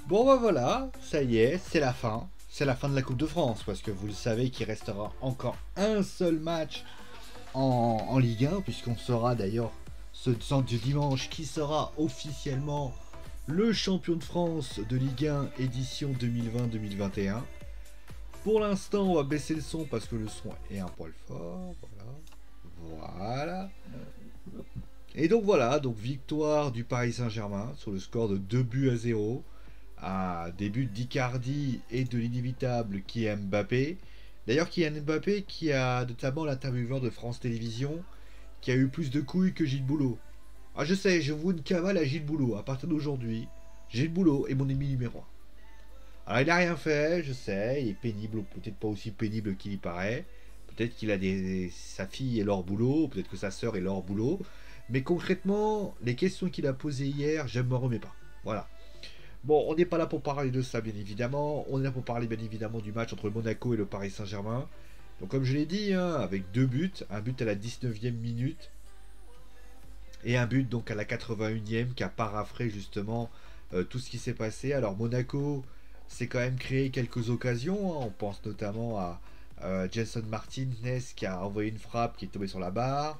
Bon bah voilà, ça y est, c'est la fin. C'est la fin de la Coupe de France, parce que vous le savez qu'il restera encore un seul match en Ligue 1, puisqu'on saura d'ailleurs ce du dimanche qui sera officiellement le champion de France de Ligue 1 édition 2020-2021. Pour l'instant, on va baisser le son parce que le son est un poil fort. Voilà. Voilà. Et donc voilà, donc victoire du Paris Saint-Germain sur le score de 2 buts à 0. Un début d'Icardi et de l'inévitable Kylian Mbappé. D'ailleurs, Kylian Mbappé qui a notamment l'intervieweur de France Télévisions qui a eu plus de couilles que Gilles Boulot. Ah, je sais, je vous une cavale à Gilles Boulot. À partir d'aujourd'hui, Gilles Boulot est mon ennemi numéro 1. Alors, il n'a rien fait, je sais, il est pénible, peut-être pas aussi pénible qu'il y paraît. Peut-être qu'il a sa fille est leur boulot, peut-être que sa sœur est leur boulot. Mais concrètement, les questions qu'il a posées hier, je ne me remets pas. Voilà. Bon, on n'est pas là pour parler de ça, bien évidemment. On est là pour parler, bien évidemment, du match entre le Monaco et le Paris Saint-Germain. Donc, comme je l'ai dit, hein, avec 2 buts, un but à la 19e minute et un but donc à la 81e qui a paraphré justement tout ce qui s'est passé. Alors, Monaco s'est quand même créé quelques occasions, hein. On pense notamment à Jenson Martinez qui a envoyé une frappe qui est tombée sur la barre.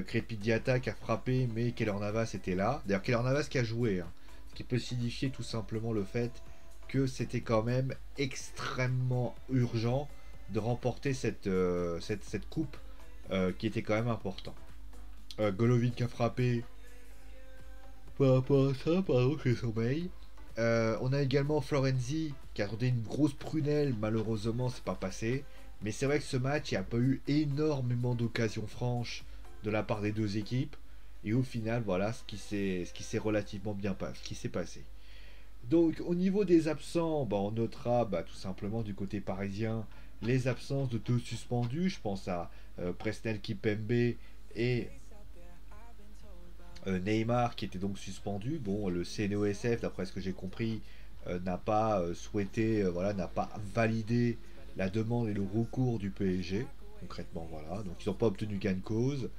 Crépy Diatta qui a frappé, mais Keylor Navas était là. D'ailleurs, Keylor Navas qui a joué, hein, ce qui peut signifier tout simplement le fait que c'était quand même extrêmement urgent de remporter cette coupe qui était quand même important. Golovin qui a frappé par rapport à ça, pardon, j'ai sommeil. On a également Florenzi qui a tenté une grosse prunelle, malheureusement c'est pas passé. Mais c'est vrai que ce match, il n'y a pas eu énormément d'occasions franches de la part des deux équipes. Et au final, voilà ce qui s'est relativement bien passé. Donc au niveau des absents, bah, on notera tout simplement du côté parisien les absences de deux suspendus. Je pense à Presnel Kipembe et Neymar qui était donc suspendu. Bon, le CNOSF, d'après ce que j'ai compris, n'a pas souhaité, voilà, n'a pas validé la demande et le recours du PSG. Concrètement, voilà. Donc ils n'ont pas obtenu gain de cause.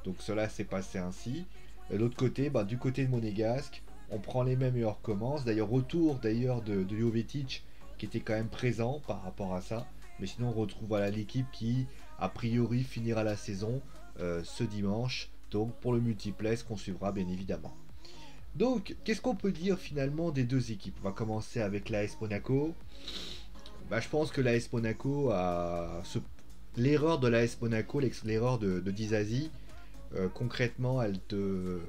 Donc cela s'est passé ainsi. De l'autre côté, du côté de Monégasque, on prend les mêmes et on recommence. D'ailleurs, retour d'ailleurs de Jovetic qui était quand même présent par rapport à ça. Mais sinon, on retrouve voilà, l'équipe qui, a priori, finira la saison ce dimanche. Donc pour le multiplex qu'on suivra bien évidemment. Donc, qu'est-ce qu'on peut dire finalement des deux équipes? On va commencer avec l'AS Monaco. Je pense que l'AS Monaco a l'erreur de l'AS Monaco, l'erreur de Dizazi, concrètement, elle te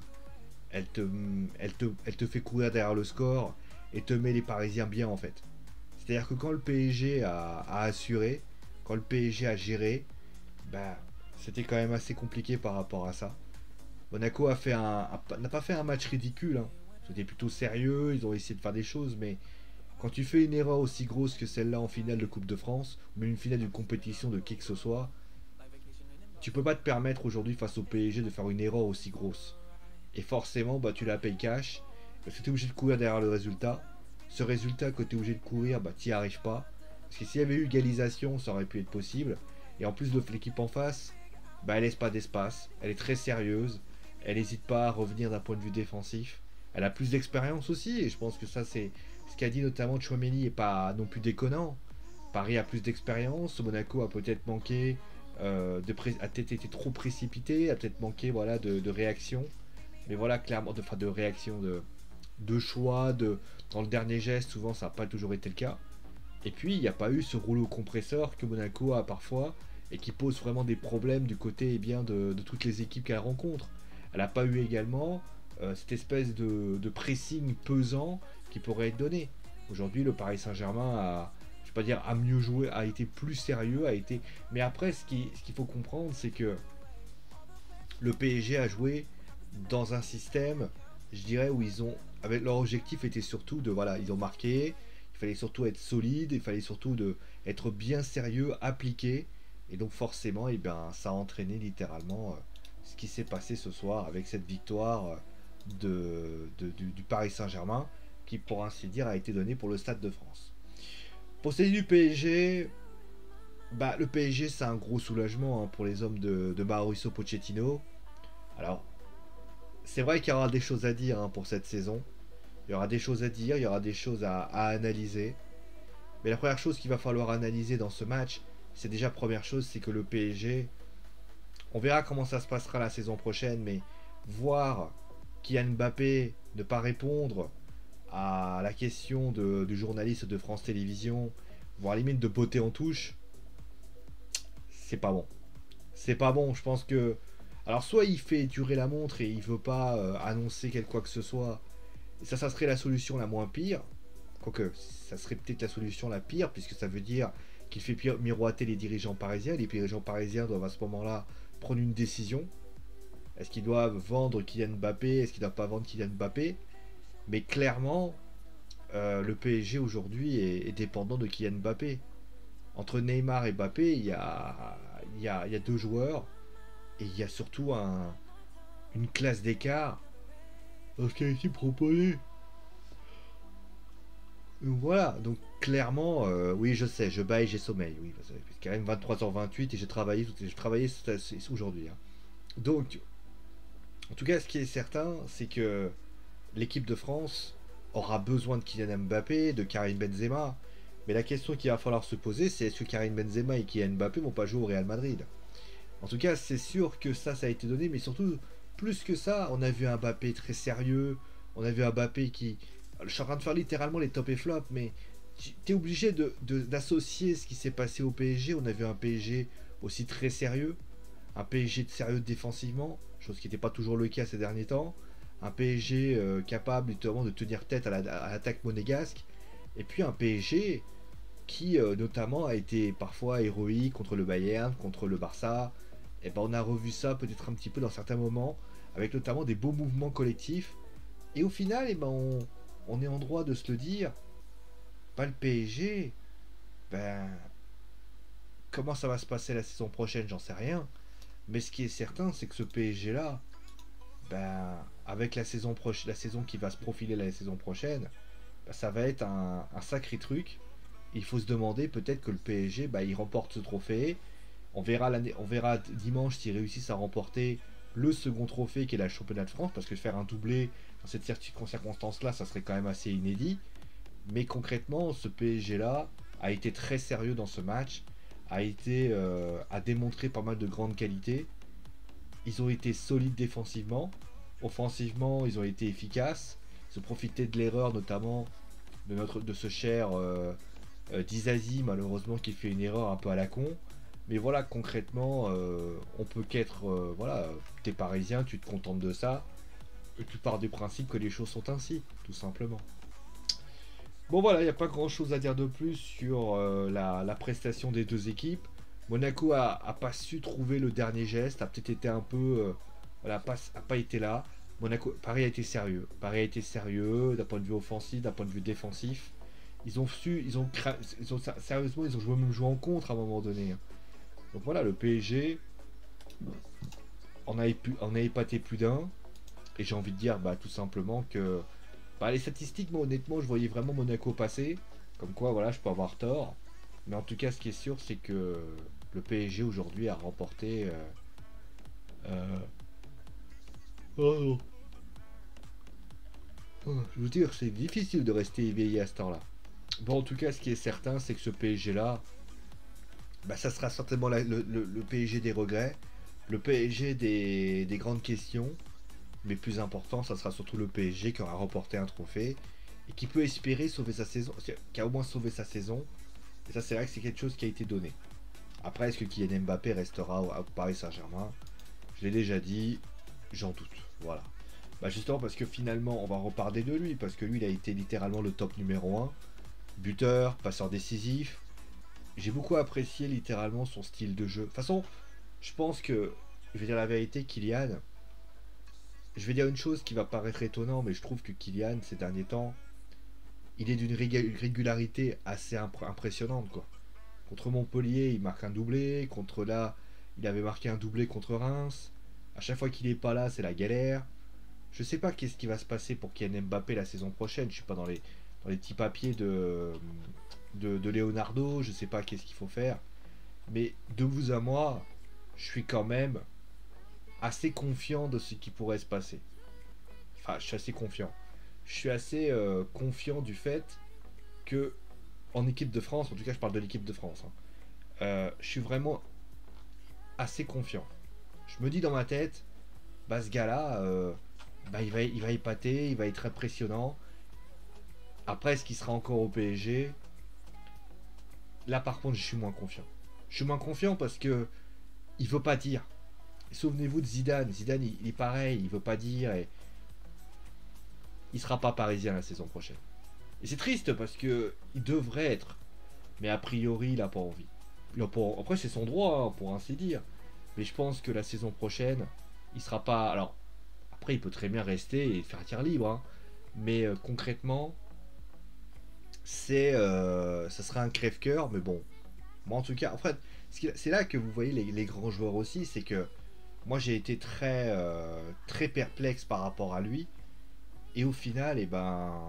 fait courir derrière le score et te met les Parisiens bien en fait. C'est-à-dire que quand le PSG a assuré, quand le PSG a géré, c'était quand même assez compliqué par rapport à ça. Monaco n'a pas fait un match ridicule, hein. C'était plutôt sérieux, ils ont essayé de faire des choses, mais quand tu fais une erreur aussi grosse que celle-là en finale de Coupe de France, ou même une finale d'une compétition de qui que ce soit, tu peux pas te permettre aujourd'hui face au PSG de faire une erreur aussi grosse. Et forcément, tu la payes cash, parce que tu es obligé de courir derrière le résultat. Ce résultat que tu es obligé de courir, tu n'y arrives pas. Parce que s'il y avait eu égalisation, ça aurait pu être possible. Et en plus de l'équipe en face, elle laisse pas d'espace, elle est très sérieuse, elle n'hésite pas à revenir d'un point de vue défensif. Elle a plus d'expérience aussi, et je pense que ça c'est ce qu'a dit notamment Chouameni et pas non plus déconnant. Paris a plus d'expérience, Monaco a peut-être manqué, a peut-être été trop précipité, a peut-être manqué voilà, de réaction. Mais voilà, clairement, de réaction, de choix, dans le dernier geste, souvent ça n'a pas toujours été le cas. Et puis, il n'y a pas eu ce rouleau compresseur que Monaco a parfois et qui pose vraiment des problèmes du côté de toutes les équipes qu'elle rencontre. Elle n'a pas eu également cette espèce de pressing pesant qui pourrait être donné. Aujourd'hui, le Paris Saint-Germain je vais pas dire a mieux joué, a été plus sérieux, Mais après, ce qu'il faut comprendre, c'est que le PSG a joué dans un système, je dirais, où avec leur objectif était surtout voilà, ils ont marqué, il fallait surtout être solide, il fallait surtout être bien sérieux, appliqué, et donc forcément, ça a entraîné littéralement ce qui s'est passé ce soir avec cette victoire du Paris Saint-Germain, qui pour ainsi dire a été donnée pour le Stade de France. Pour ce qui est du PSG, le PSG c'est un gros soulagement, hein, pour les hommes de Mauricio Pochettino. Alors, c'est vrai qu'il y aura des choses à dire, hein, pour cette saison. Il Il y aura des choses à dire, il y aura des choses à analyser. Mais la première chose qu'il va falloir analyser dans ce match, c'est déjà première chose, c'est que le PSG, on verra comment ça se passera la saison prochaine, mais voir Kylian Mbappé ne pas répondre à la question du journaliste de France Télévisions, voire limite de beauté en touche, c'est pas bon. C'est pas bon, je pense que... Alors soit il fait durer la montre et il veut pas annoncer quoi que ce soit, et ça serait la solution la moins pire, quoique ça serait peut-être la solution la pire, puisque ça veut dire qu'il fait miroiter les dirigeants parisiens. Les dirigeants parisiens doivent à ce moment-là prendre une décision. Est-ce qu'ils doivent vendre Kylian Mbappé? Est-ce qu'ils doivent pas vendre Kylian Mbappé? Mais clairement, le PSG aujourd'hui est dépendant de Kylian Mbappé. Entre Neymar et Mbappé, il y a deux joueurs. Et il y a surtout une classe d'écart dans ce qui a été proposé. Voilà, donc clairement, oui, je sais, je baille, j'ai sommeil. Oui, parce que quand même 23h28 et j'ai travaillé aujourd'hui. Hein. Donc, en tout cas, ce qui est certain, c'est que l'équipe de France aura besoin de Kylian Mbappé, de Karim Benzema. Mais la question qu'il va falloir se poser, c'est est-ce que Karim Benzema et Kylian Mbappé vont pas jouer au Real Madrid? En tout cas, c'est sûr que ça a été donné, mais surtout, plus que ça, on a vu un Mbappé très sérieux, on a vu un Mbappé qui... Je suis en train de faire littéralement les top et flop, mais t'es obligé d'associer ce qui s'est passé au PSG. On a vu un PSG aussi très sérieux, un PSG sérieux défensivement, chose qui n'était pas toujours le cas ces derniers temps, un PSG capable notamment de tenir tête à l'attaque monégasque, et puis un PSG qui notamment a été parfois héroïque contre le Bayern, contre le Barça. Et ben on a revu ça peut-être un petit peu dans certains moments, avec notamment des beaux mouvements collectifs. Et au final, et ben on est en droit de se le dire, pas le PSG, ben comment ça va se passer la saison prochaine, j'en sais rien. Mais ce qui est certain, c'est que ce PSG là, ben avec la saison qui va se profiler la saison prochaine, ben, ça va être un sacré truc. Il faut se demander peut-être que le PSG, ben, il remporte ce trophée. On verra dimanche s'ils réussissent à remporter le second trophée qui est la championnat de France, parce que faire un doublé dans cette circonstance-là, ça serait quand même assez inédit. Mais concrètement, ce PSG-là a été très sérieux dans ce match, a démontré pas mal de grandes qualités. Ils ont été solides défensivement, offensivement, ils ont été efficaces. Ils ont profité de l'erreur notamment de ce cher Dizazi, malheureusement, qui fait une erreur un peu à la con. Mais voilà, concrètement, on peut qu'être... voilà, t'es parisien, tu te contentes de ça. Et tu pars du principe que les choses sont ainsi, tout simplement. Bon voilà, il n'y a pas grand chose à dire de plus sur la prestation des deux équipes. Monaco a pas su trouver le dernier geste, a peut-être été un peu... voilà, a pas été là. Paris a été sérieux. Paris a été sérieux d'un point de vue offensif, d'un point de vue défensif. Sérieusement, ils ont même joué en contre à un moment donné. Hein. Donc voilà, le PSG en a épaté plus d'un. Et j'ai envie de dire tout simplement que les statistiques, moi honnêtement, je voyais vraiment Monaco passer. Comme quoi, voilà, je peux avoir tort. Mais en tout cas, ce qui est sûr, c'est que le PSG aujourd'hui a remporté... Oh non. Je veux dire, c'est difficile de rester éveillé à ce temps-là. Bon, en tout cas, ce qui est certain, c'est que ce PSG-là, ça sera certainement le PSG des regrets, le PSG des grandes questions, mais plus important, ça sera surtout le PSG qui aura remporté un trophée et qui peut espérer sauver sa saison, qui a au moins sauvé sa saison. Et ça, c'est vrai que c'est quelque chose qui a été donné. Après, est-ce que Kylian Mbappé restera au Paris Saint-Germain? Je l'ai déjà dit, j'en doute. Voilà. Justement parce que finalement, on va reparler de lui, parce que lui, il a été littéralement le top numéro 1. Buteur, passeur décisif. J'ai beaucoup apprécié littéralement son style de jeu. De toute façon, je pense que, je vais dire la vérité, Kylian, je vais dire une chose qui va paraître étonnant, mais je trouve que Kylian, ces derniers temps, il est d'une régularité assez impressionnante, quoi. Contre Montpellier, il marque un doublé. Contre là, il avait marqué un doublé contre Reims. À chaque fois qu'il est pas là, c'est la galère. Je sais pas qu'est-ce qui va se passer pour Kylian Mbappé la saison prochaine. Je suis pas dans les petits papiers de Leonardo. Je sais pas qu'est-ce qu'il faut faire. Mais de vous à moi, je suis quand même assez confiant de ce qui pourrait se passer. Enfin, je suis assez confiant. je suis assez confiant du fait que en équipe de France, en tout cas je parle de l'équipe de France, hein, je suis vraiment assez confiant. Je me dis dans ma tête, bah ce gars-là, bah, il va épater, il va être impressionnant. Après, est-ce qu'il sera encore au PSG? Là par contre, je suis moins confiant. Je suis moins confiant parce que il veut pas dire. Souvenez-vous de Zidane. Zidane, il est pareil, il veut pas dire et il sera pas parisien la saison prochaine. Et c'est triste parce que il devrait être, mais a priori, il a pas envie. Après, c'est son droit, hein, pour ainsi dire. Mais je pense que la saison prochaine, il sera pas. Alors, après, il peut très bien rester et faire tir libre, hein. Mais concrètement, ça sera un crève-cœur. Mais bon, moi en tout cas, en fait, c'est là que vous voyez les grands joueurs aussi, c'est que moi j'ai été très perplexe par rapport à lui. Et au final, eh ben,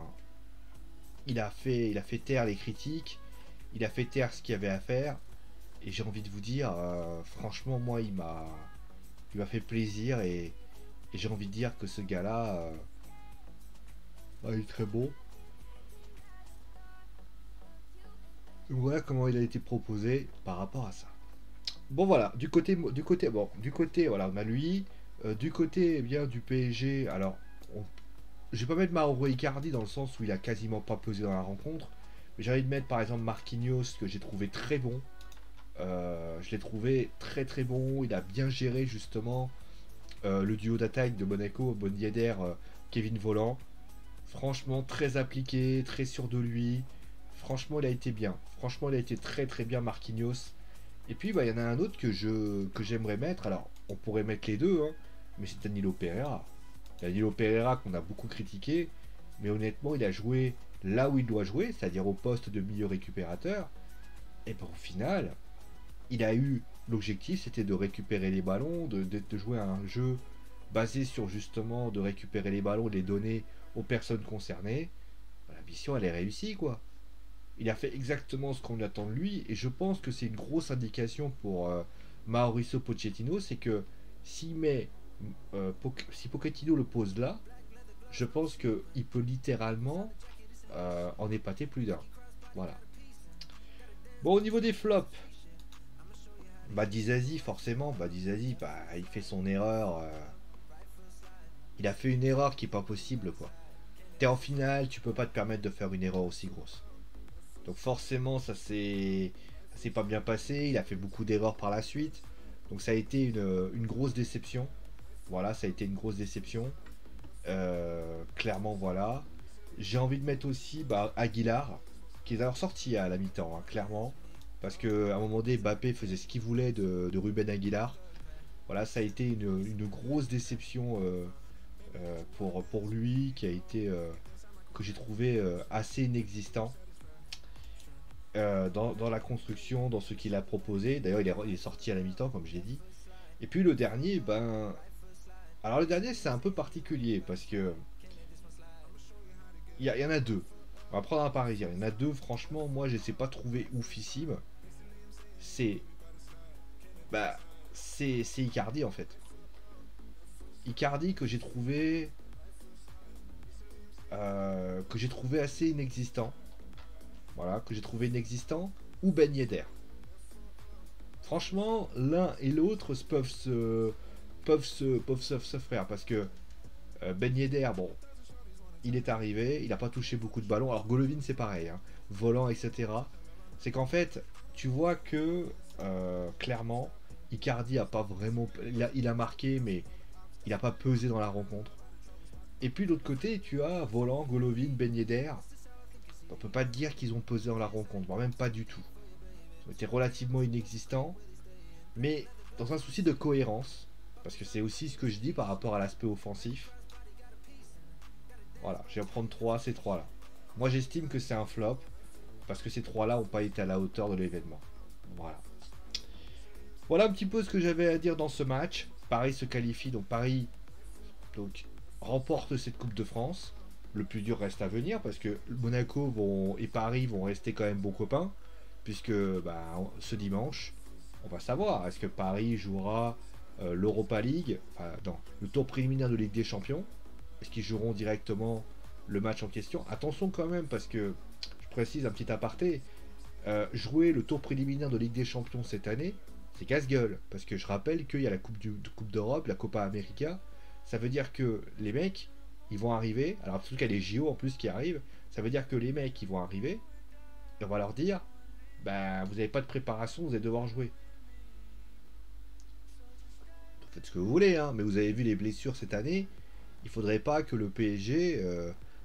il a fait taire les critiques, il a fait taire ce qu'il y avait à faire. Et j'ai envie de vous dire, franchement, moi, il m'a fait plaisir et j'ai envie de dire que ce gars-là, il est très bon. Voilà comment il a été proposé par rapport à ça. Bon voilà, du côté, voilà, on a lui. Du côté eh bien du PSG, alors, je vais pas mettre Mauro Icardi dans le sens où il a quasiment pas pesé dans la rencontre, mais j'ai envie de mettre par exemple Marquinhos que j'ai trouvé très bon. Je l'ai trouvé très très bon. Il a bien géré justement le duo d'attaque de Monaco, Bon Yedder, Kevin Volland. Franchement, très appliqué, très sûr de lui. Franchement, il a été bien. Franchement, il a été très très bien, Marquinhos. Et puis, bah, il y en a un autre que j'aimerais mettre. Alors, on pourrait mettre les deux, hein, mais c'est Danilo Pereira. Danilo Pereira qu'on a beaucoup critiqué, mais honnêtement, il a joué là où il doit jouer, c'est-à-dire au poste de milieu récupérateur. Et ben, au final, il a eu l'objectif, c'était de récupérer les ballons, de jouer à un jeu basé sur justement de récupérer les ballons, de les donner aux personnes concernées. La mission, elle est réussie, quoi. Il a fait exactement ce qu'on attend de lui, et je pense que c'est une grosse indication pour Mauricio Pochettino, c'est que s'il met, si Pochettino le pose là, je pense qu'il peut littéralement en épater plus d'un. Voilà. Bon, au niveau des flops, bah Dizazi, forcément, bah Dizazi, bah, il fait son erreur. Il a fait une erreur qui est pas possible, quoi. T'es en finale, tu peux pas te permettre de faire une erreur aussi grosse. Donc forcément, ça s'est pas bien passé. Il a fait beaucoup d'erreurs par la suite. Donc ça a été une grosse déception. Voilà, ça a été une grosse déception. Clairement, voilà. J'ai envie de mettre aussi bah, Aguilar, qui est d'ailleurs sorti à la mi-temps, hein, clairement. Parce qu'à un moment donné, Mbappé faisait ce qu'il voulait de Ruben Aguilar. Voilà, ça a été une grosse déception pour lui, qui a été que j'ai trouvé assez inexistant dans la construction, dans ce qu'il a proposé. D'ailleurs, il est sorti à la mi-temps, comme je l'ai dit. Et puis le dernier, ben. Alors le dernier, c'est un peu particulier parce que. Il y en a deux. On va prendre un parisien. Il y en a deux, franchement, moi, je ne les ai pas trouvés oufissime. C'est. Bah. C'est Icardi, en fait. Icardi que j'ai trouvé. Que j'ai trouvé assez inexistant. Voilà, que j'ai trouvé inexistant. Ou Ben Yedder. Franchement, l'un et l'autre peuvent se faire parce que Ben Yedder, bon, il est arrivé, il n'a pas touché beaucoup de ballons. Alors Golovin, c'est pareil, hein, volant, etc. C'est qu'en fait, tu vois que clairement, Icardi a pas vraiment, il a marqué, mais il n'a pas pesé dans la rencontre. Et puis de l'autre côté, tu as Volant, Golovin, Ben Yedder. On peut pas te dire qu'ils ont pesé dans la rencontre, voire même pas du tout. Ils ont été relativement inexistants. Mais dans un souci de cohérence, parce que c'est aussi ce que je dis par rapport à l'aspect offensif, voilà, je vais en prendre 3, ces 3-là. Moi j'estime que c'est un flop, parce que ces 3-là n'ont pas été à la hauteur de l'événement. Voilà. Voilà un petit peu ce que j'avais à dire dans ce match. Paris se qualifie, donc Paris remporte cette Coupe de France. Le plus dur reste à venir, parce que Monaco et Paris vont rester quand même bons copains, puisque bah, ce dimanche, on va savoir, est-ce que Paris jouera l'Europa League, enfin non, le tour préliminaire de Ligue des Champions, est-ce qu'ils joueront directement le match en question. Attention quand même, parce que, je précise un petit aparté, jouer le tour préliminaire de Ligue des Champions cette année, c'est casse-gueule. Parce que je rappelle qu'il y a la Coupe d'Europe, la Copa América. Ça veut dire que les mecs, ils vont arriver. Alors, surtout qu'il y a les JO en plus qui arrivent. Ça veut dire que les mecs, ils vont arriver. Et on va leur dire, bah, vous n'avez pas de préparation, vous allez devoir jouer. Faites ce que vous voulez, hein, mais vous avez vu les blessures cette année. Il faudrait pas que le PSG.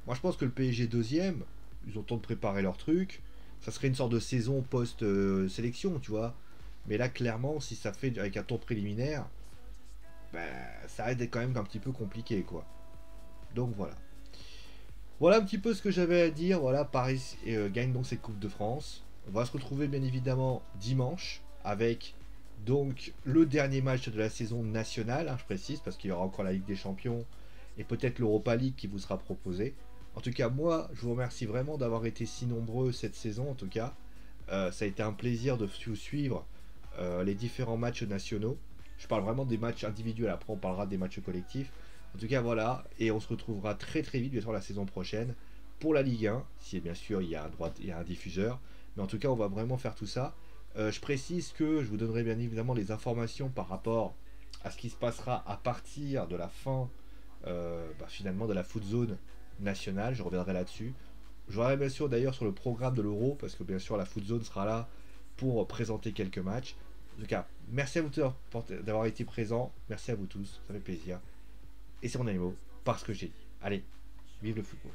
Moi, je pense que le PSG deuxième, ils ont le temps de préparer leur truc. Ça serait une sorte de saison post-sélection, tu vois. Mais là, clairement, si ça fait avec un tour préliminaire, ben, ça risque d'être quand même un petit peu compliqué, quoi. Donc voilà. Voilà un petit peu ce que j'avais à dire. Voilà, Paris gagne donc cette Coupe de France. On va se retrouver bien évidemment dimanche avec donc le dernier match de la saison nationale, hein, je précise, parce qu'il y aura encore la Ligue des Champions et peut-être l'Europa League qui vous sera proposée. En tout cas, moi, je vous remercie vraiment d'avoir été si nombreux cette saison, en tout cas. Ça a été un plaisir de suivre les différents matchs nationaux. Je parle vraiment des matchs individuels, après on parlera des matchs collectifs. En tout cas, voilà, et on se retrouvera très très vite, bien sûr, la saison prochaine pour la Ligue 1, si bien sûr il y a un diffuseur. Mais en tout cas, on va vraiment faire tout ça. Je précise que je vous donnerai bien évidemment les informations par rapport à ce qui se passera à partir de la fin, finalement, de la foot zone nationale. Je reviendrai là-dessus. Je reviendrai bien sûr d'ailleurs sur le programme de l'Euro, parce que bien sûr la foot zone sera là pour présenter quelques matchs. En tout cas, merci à vous tous d'avoir été présents. Merci à vous tous, ça fait plaisir. Et c'est mon animaux, parce que j'ai dit. Allez, vive le football.